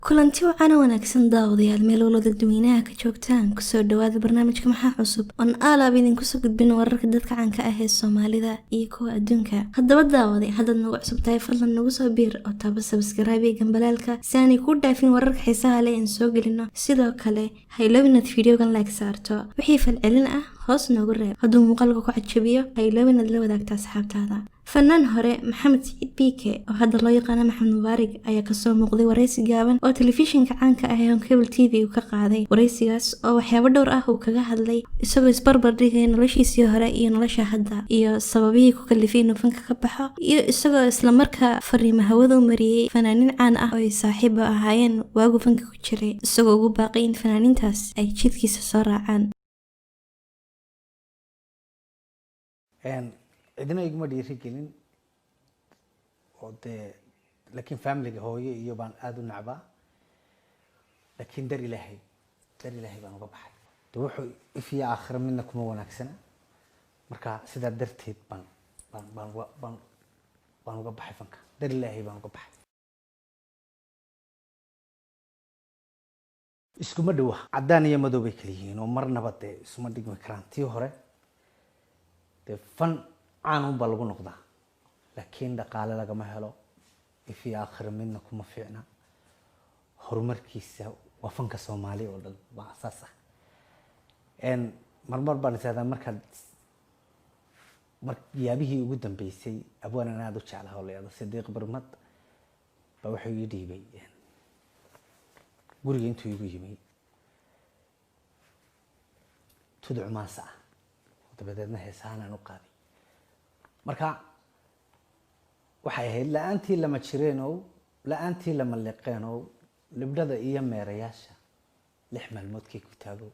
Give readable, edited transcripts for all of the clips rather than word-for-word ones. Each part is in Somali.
kulanti wacan wanaagsan daawadayaal meel walba dadweynaha ka joogtaan kusoo dhawaada barnaamijka maxaa cusub on alaab idinku soo gudbin wararka dadka caanka ah ee Soomaalida iyo kuwa adduunka haddaba daawaday hadad nagu cusub tahay fadlan nagu soo biir oo taaba subscribe gambalaalka si aanay ku dhaafin wararka xiisaha leh ee soo gelino sidoo kale ha ilaawin inaad fiidiyogan like saarto wixii falcelin ah hoos noogu reeb hadduu muuqaalka ku cajabiyo ha ilaawin inaad la wadaagto asxaabtaada فنان هوري محمد سعيد بيكي وهذا الله يقانا محمد مبارك أيا كسو مقضي ورئيسي قابن أو تلفزيون كعانك أهيان كيبل تيفي وكقاضي ورئيسي قاس أو وحيابا دور أهو كقاهد لي إساقو إسبربر ديكي نلاش إسيو هوري إيا نلاش هدا إيا سبابيه كوكاليفين وفنك كبحا إيا إساقو إسلامركا فري مهوذو مريي فنانين عان أهوي صاحبة أهايان واقو فنك كوشري إساقو باقين فنانين تاس أي جيدكي سسارة عان cidina iguma dhiirigelin oo laakiin family-ga hooyo iyo baan aad u nacbaa laakiin dar ilaahay baan uga baxay wuxuu ifiya aakhira midna kuma wanaagsana marka sidaa darteed baan uga baxay fanka dar ilaahay baan uga baxay iskuma dhawa cadaan iyo madow bay kala yihiin oo marnaba isuma dhigmi karaan tii hore fan عانهم بالغو نقطة لكن دقالة لقى ما هلو في آخر منا كم فينا هرمر كيسة وفنك الصومالي ولا بأساسه إن مرمر بني هذا مركز يابيه قدام بيسي أبونا نادو على هولي هذا صديق برمت بروح يدي بي قولي أنتوا يجي تدعو ما ساعة وتبدأنا هسانا نقابي marka waxay ahayd la'aantii lama jireeno la'aantii lama liqeeno libdada iyo meerayaasha lix maalmoodkii ku taago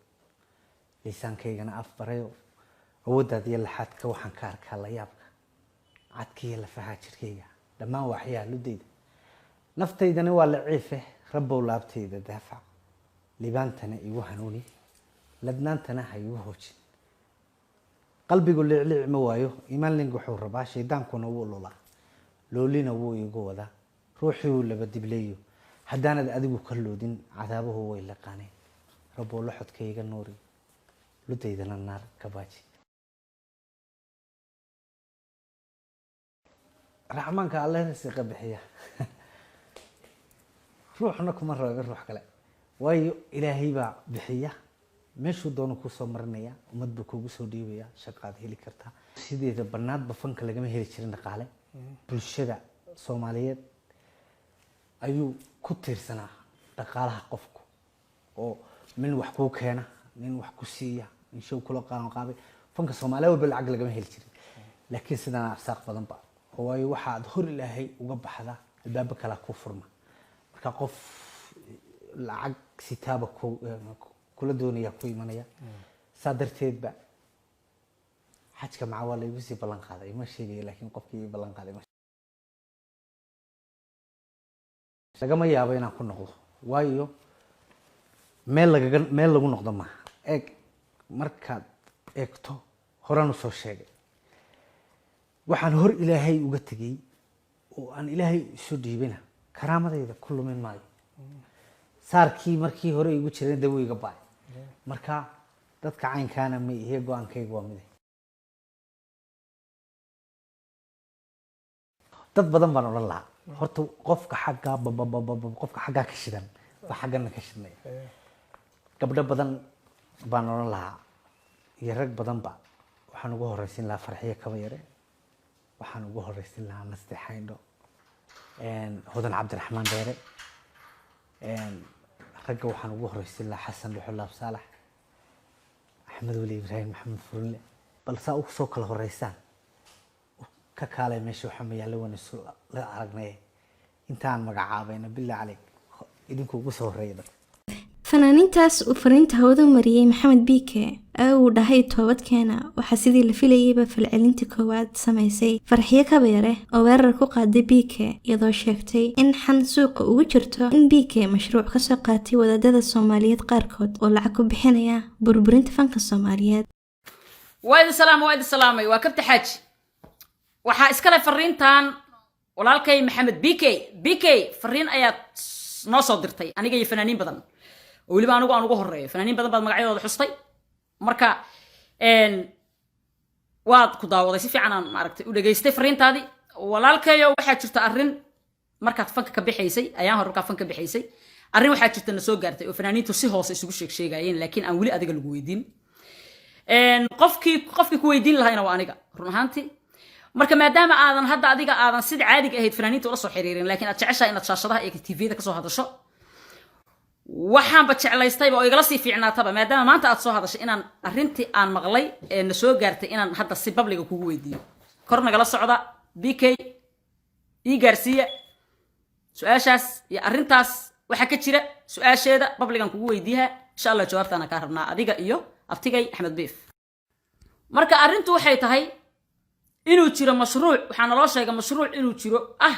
liisaankaygana afbarayo awoodaad iyo laxadka waxaan ka arkaa la yaabka cadkiyo lafaha jirkayga dhammaan waxyaha ludayda naftaydana waa la ciife rabbow laabtayda daafac libaantana igu hanuuni ladnaantana ha igu hoojin qalbigu leecleec ma waayo iimaan ling wuxuu rabaa shaydaankuna wuu lulaa loolina wuu igu wadaa ruuxii uu laba dibleeyo haddaanad adigu ka loodin cadaabuhu way laqaaneen rabbow la xodkayga nuuri ludaydana naar ka baaji raxmaanka alle rasiqa bixiya ruuxna kuma rabo ruux kale waayo ilaahay baa bixiya meeshuu doono ku soo marinaya umad buu kugu soo dhiibaya shaqaad heli kartaa sideeda banaadba fanka lagama heli jirin dhaqaale bulshada Soomaaliyeed ayuu ku tiirsanaa dhaqaalaha qofku oo min wax ku keena nin wax ku siiya in show kula qaabay fanka Soomaaliyeed walba lacag lagama heli jirin laakiin sidana afsaaq badan ba oo waxaad hor ilaahay uga baxda albaabka kala ku furma marka qof lacag sitaaba kula doonaya ku imanaya sadarteed ba xajka macawaa la igu sii ballan qaaday ma sheegay laakiin qofkii ballan qaaday lagama yaabo inaan ku noqdo waayo meel lagu noqdo ma eeg markaad eegto horaan u soo sheegay waxaan hor ilaahay uga tagay oo aan ilaahay soo dhiibina karaamadayda ku lumin maayo saarkii markii hore igu jireen daweyga baay marka dadka caynkaana ma ihe go'aankaygu waa mid dad badan baan oran lahaa horta qofka xagga ka shidan ba xaggana ka shidnay gabdho badan baan oran lahaa iyo rag badan ba waxaan ugu horeysin lahaa farxiyo kaba yare waxaan ugu horeysin lahaa nasteexayndo hodan cabdiraxmaan dheere ragga waxaan ugu horeysin lahaa xasan dhuxulaab saalax axmed wali ibraahim maxamed furle bal saa u soo kala horeysaan ka kaalay meesha waxa ma yaalo wana soo la aragnay intaan magacaabayna bilaa caleeg idinku ugu soo horeeyay fanaaniintaas uu fariinta hawada mariyay maxamed biike uu dhahay toobadkeena waxa sidii la filayayba falcelinta koowaad samaysay farxiyo kabeere oo weerar ku qaaday biike iyadoo sheegtay in xan suuqa ugu jirto in biike mashruuc ka soo qaatay wadaadada Soomaaliyeed qaarkood oo lacag ku bixinaya burburinta fanka Soomaaliyeed waad salaamay waa kabta xaj waxa iskala fariintan walaalkay maxamed biike fariin ayaad noo soo dirtay aniga iyo fanaaniin badan oo weliba anigu aan ugu horeeyo fanaaniin badan baad magacyadooda xustay marka waad ku daawaday si fiican aan maaragtay u dhageystay fariintaadii walaalkayo waxaa jirta arrin markaad fanka ka bixaysay ayaan hore markaa fanka bixaysay arrin waxaa jirta na soo gaartay oo fanaaniintu si hoose isugu sheegayeen laakiin aan weli adiga lagu weydiin qofkii ku weydiin lahayna waa aniga run ahaantii marka maadaama aadan hadda adiga aadan sida caadiga ahayd fanaaniinta ula soo xiriirin laakiin aad jeceshahay inaad shaashadaha iyo tvda kasoo hadasho waxaanba jeclaystayba oo igala sii fiicnaataba maadaama maanta aad soo hadashay inaan arrintii aan maqlay ee na soo gaartay inaan hadda si babliga kugu weydiiyo kor nagala socda bk ii gaarsiiya su-aashaas iyo arrintaas waxaa ka jira su-aasheeda babligan kugu weydiiha insha allah jawaabtaana kaa rabnaa adiga iyo abtigay axmed biif marka arrintu waxay tahay inuu jiro mashruuc waxaa naloo sheegay mashruuc inuu jiro ah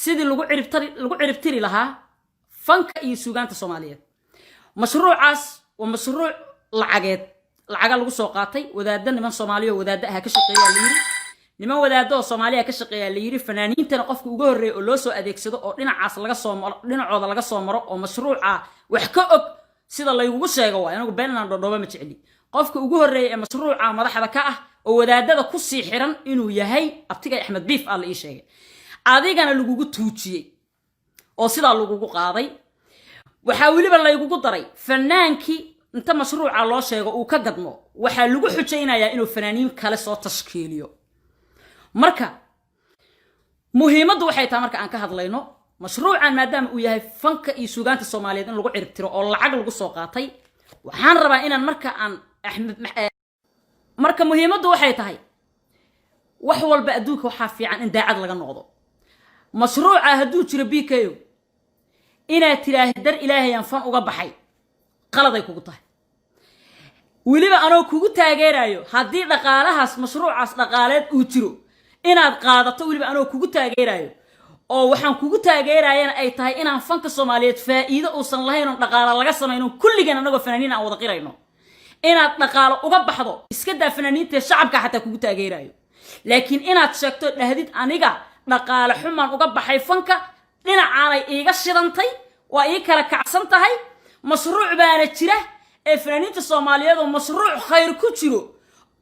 sidii lagu ciribtiri lahaa fanka iyo suugaanta soomaaliyeed mashruucaas waa mashruuc lacaga lagu soo qaatay wadaadda niman soomaaliya oo wadaadda ah ka shaqeeyaa la yiri niman wadaadda oo soomaaliya ka shaqeeyaa la yiri fanaaniintana qofka ugu horreeya oo loo soo adeegsado oo dhinacooda laga soo maro oo mashruuca wax ka og sida laygugu sheego waa inagu been inaan dhodhooba ma jecli qofka ugu horreeya ee mashruuca madaxda ka ah oo wadaadada ku sii xiran inuu yahay abtigay axmed biif aa la ii sheegay adigana lagugu tuujiyey oo sidaa lagugu qaaday waxaa weliba laygugu daray fanaankii inta mashruuca loo sheego uu ka gadmo waxaa lagu xujaynayaa inuu fanaaniin kale soo tashkiiliyo marka muhiimaddu waxay tahay marka aan ka hadlayno mashruucan maadaama uu yahay fanka iyo suugaanta soomaaliyeed in lagu ciribtiro oo lacag lagu soo qaatay waxaan rabaa inaan marka aan marka muhiimaddu waxay tahay wax walba adduunka waxaa fiican in daacad laga noqdo mashruuca hadduu jiro bko inaad tiraahid dar ilaahayaan fan uga baxay qaladay kugu tahay weliba anoo kugu taageerayo haddii dhaqaalahaas mashruucaas dhaqaaleed uu jiro inaad qaadato weliba anoo kugu taageerayo oo waxaan kugu taageerayana ay tahay inaan fanka soomaaliyeed faa'iido uusan lahayn oo dhaqaala laga samayno kulligeen anagoo fanaaniin aan wada qirayno inaad dhaqaalo uga baxdo iska daa fanaaniinta shacabka xataa kugu taageerayo laakiin inaad sheegto dhahdid aniga dhaqaale xumaan uga baxay fanka dhinacaanay iiga shidantay waa ii kala kacsan tahay mashruuc baana jira ee fanaaniinta soomaaliyeed oo mashruuc khayr ku jiro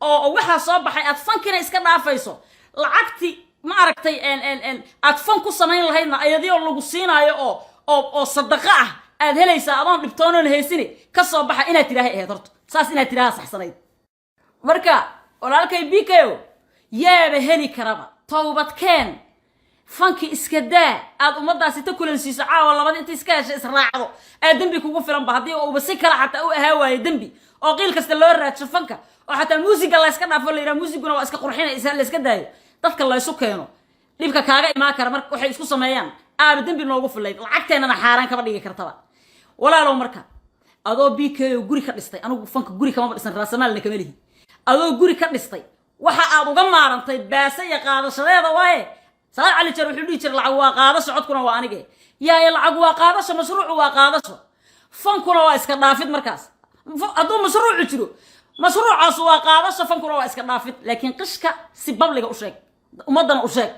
oo waxaa soo baxay aad fankina iska dhaafayso lacagti ma aragtay aad fan ku samayn lahaydna ayadoo lagu siinaayo oo sadaqa ah aad helaysaa adoon dhibtoonoon haysini ka soo baxa inaad tidhaahay ahayd horto saas inaad tidhaaha saxsanayd marka walaalkay bko yaaba heli karaba towbadkeen fanki iska daa aad ummadaasi ta kulansiiso caawa labada inta iska hesha israacdo aad dembi kugu filanba haddii uuba si kale xataa u ahaa waayo dembi oo qiil kasta loo raadsho fanka oo xataa muusiga la iska dhaafo la yidhaha muusiguna waa iska qurxinaysa la iska daayo dadka la isu keeno dhibka kaaga imaan kara marka waxay isku sameeyaan aaba dembi noogu filayd lacagteennana xaaraan kama dhigi kartaba walaalow marka adoo bko guri ka dhistay anigu fanka guri kamaba dhisan raasamaalna kama lihi adoo guri ka dhistay waxa aad uga maarantay baase iyo qaadashadeeda waaye saad cali jar wuxuu dhihi jiray lacag waa qaadasho codkuna waa anige yaaya lacag waa qaadasho mashruucu waa qaadasho fankuna waa iska dhaafid markaas hadduu mashruucu jiro mashruucaas waa qaadasho fankuna waa iska dhaafid laakiin qishka si babliga u sheeg ummadana u sheeg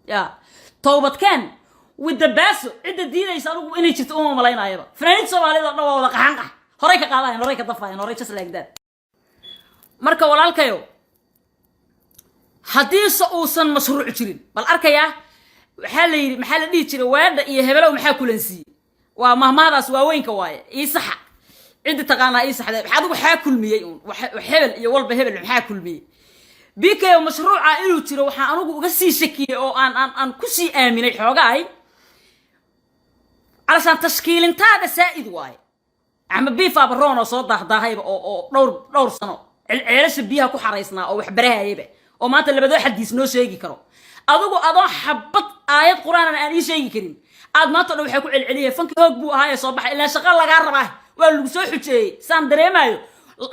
ya towbadkeen widabaaso cidda diidaysa anigu inay jirto uma malaynaayaba fanaaniinta soomaalida dhan waa wada qaxanqax horay ka qaadayan horay ka dafayan horay just like that marka walaalkayo haddiise uusan mashruuc jirin bal arkayaa waxaa la yidhi maxaa la dhihi jiray waadha iyo hebelow maxaa kulansiiyey waa mahmaadaas waaweynka waaye ii saxa ciddi taqaanaa ii saxda adigu waxaa kulmiyey hebel iyo walba hebel maxaa kulmiyey bko mashruuca inuu jiro waxaa anigu uga sii shakiyey oo aan ku sii aaminay xoogaay calashaan tashkiilintaada saa'id waaye axmed biifaaba roon oo soo daahdahayba oo dhowr sano ceelasha biyaha ku xaraysnaa oo wax barahayaba oo maanta labadoo xadiis noo sheegi karo adigu adoo xabad aayad qur'aan aan ii sheegi karin aad maanta dhan waxay ku celceliyay fanki hoog buu ahaa ee soo baxay ilaa shaqo lagaa rabaa waa lagu soo xujeeyey saan dareemayo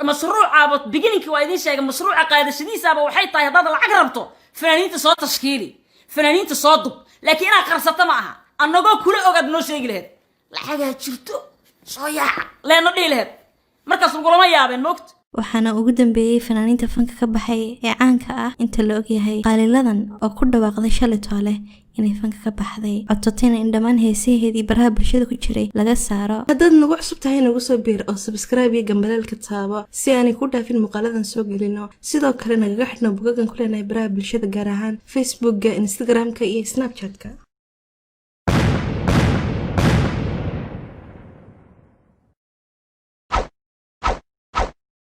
mashruucaaba beginninkii waa idiin sheegay mashruuca qaadashadiisaaba waxay tahay haddaad lacag rabto fanaaniinta soo tashkiili fanaaniinta soo dub laakiin inaad qarsato ma aha annagoo kula ogaad noo sheegi laheyd lacagaa jirto soo yaaca leeno dhihi laheyd markaas lagulama yaabeen moogta waxaana ugu dambeeyay fanaaniinta fanka ka baxay ee caanka ah inta la ogyahay qaaliladan oo ku dhawaaqday shalay toole inay fanka ka baxday codtayna in dhammaan heesaheedii baraha bulshada ku jiray laga saaro. haddaad nagu cusub tahay nagu soo biir oo subscribe iyo gambaleelka taabo si aanay ku dhaafin muuqaaladan soo gelino. sidoo kale nagaga xidhno bugagan ku leenahay baraha bulshada gaar ahaan Facebookga, Instagramka iyo Snapchatka.